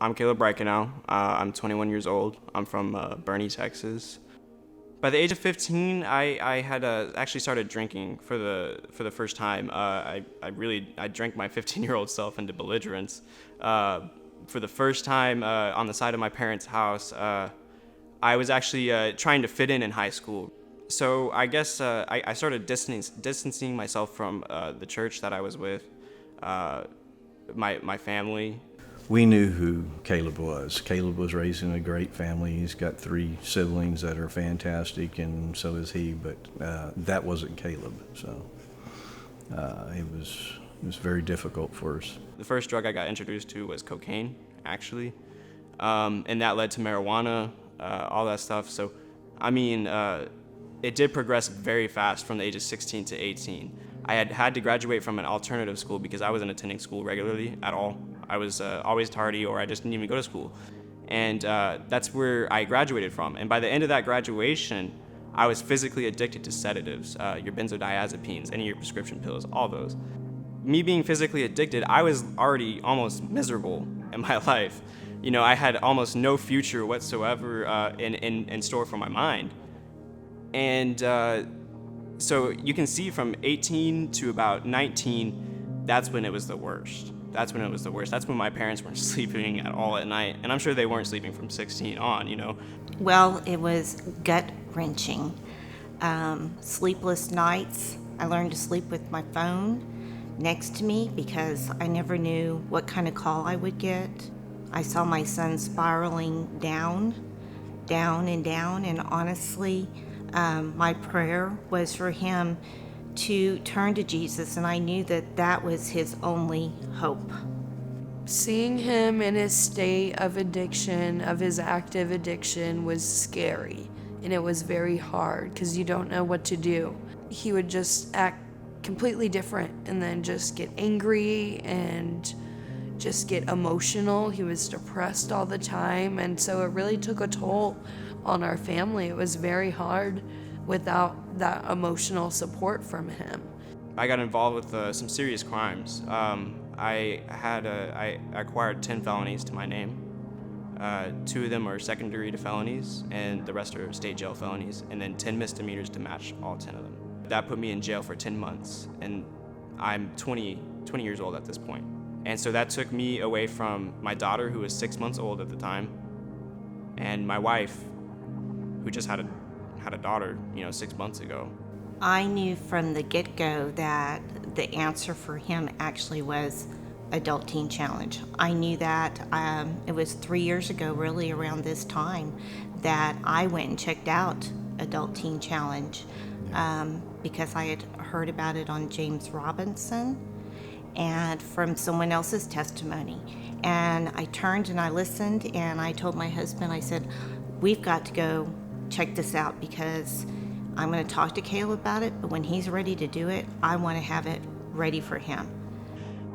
I'm Caleb Breikenow. I'm 21 years old. I'm from Boerne, Texas. By the age of 15, I had actually started drinking for the first time. I drank my 15-year-old self into belligerence. For the first time on the side of my parents' house, I was actually trying to fit in high school. So I guess I started distancing myself from the church that I was with, my family. We knew who Caleb was. Caleb was raised in a great family. He's got 3 siblings that are fantastic, and so is he, but that wasn't Caleb. So it was very difficult for us. The first drug I got introduced to was cocaine, actually, and that led to marijuana, all that stuff. So, I mean, it did progress very fast from the age of 16 to 18. I had to graduate from an alternative school because I wasn't attending school regularly at all. I was always tardy, or I just didn't even go to school. And that's where I graduated from. And by the end of that graduation, I was physically addicted to sedatives, your benzodiazepines, any of your prescription pills, all those. Me being physically addicted, I was already almost miserable in my life. You know, I had almost no future whatsoever in store for my mind. And so you can see from 18 to about 19, that's when it was the worst. That's when my parents weren't sleeping at all at night. And I'm sure they weren't sleeping from 16 on, you know. Well, it was gut-wrenching. Sleepless nights. I learned to sleep with my phone next to me because I never knew what kind of call I would get. I saw my son spiraling down, and honestly, my prayer was for him to turn to Jesus, and I knew that that was his only hope. Seeing him in his state of addiction, of his active addiction, was scary, and it was very hard because you don't know what to do. He would just act completely different and then just get angry and just get emotional. He was depressed all the time, and so it really took a toll on our family. It was very hard without that emotional support from him. I got involved with some serious crimes. I acquired 10 felonies to my name. 2 of them are secondary to felonies, and the rest are state jail felonies, and then 10 misdemeanors to match all 10 of them. That put me in jail for 10 months, and I'm 20 years old at this point. And so that took me away from my daughter, who was 6 months old at the time, and my wife, who just had a daughter, 6 months ago. I knew from the get-go that the answer for him actually was Adult Teen Challenge. I knew that it was 3 years ago, really around this time, that I went and checked out Adult Teen Challenge because I had heard about it on James Robinson and from someone else's testimony. And I turned and I listened, and I told my husband, I said, we've got to go check this out because I'm going to talk to Caleb about it, but when he's ready to do it, I want to have it ready for him.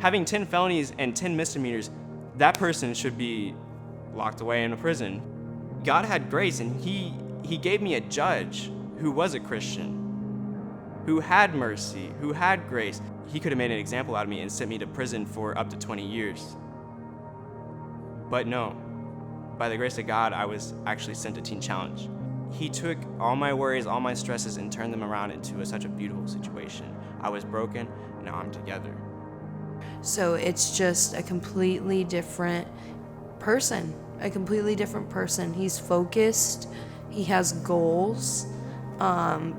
Having 10 felonies and 10 misdemeanors, that person should be locked away in a prison. God had grace, and he gave me a judge who was a Christian, who had mercy, who had grace. He could have made an example out of me and sent me to prison for up to 20 years. But no, by the grace of God, I was actually sent to Teen Challenge. He took all my worries, all my stresses, and turned them around into such a beautiful situation. I was broken, and now I'm together. So it's just a completely different person. He's focused. He has goals.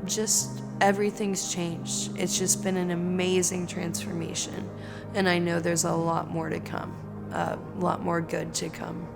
Just everything's changed. It's just been an amazing transformation. And I know there's a lot more to come, a lot more good to come.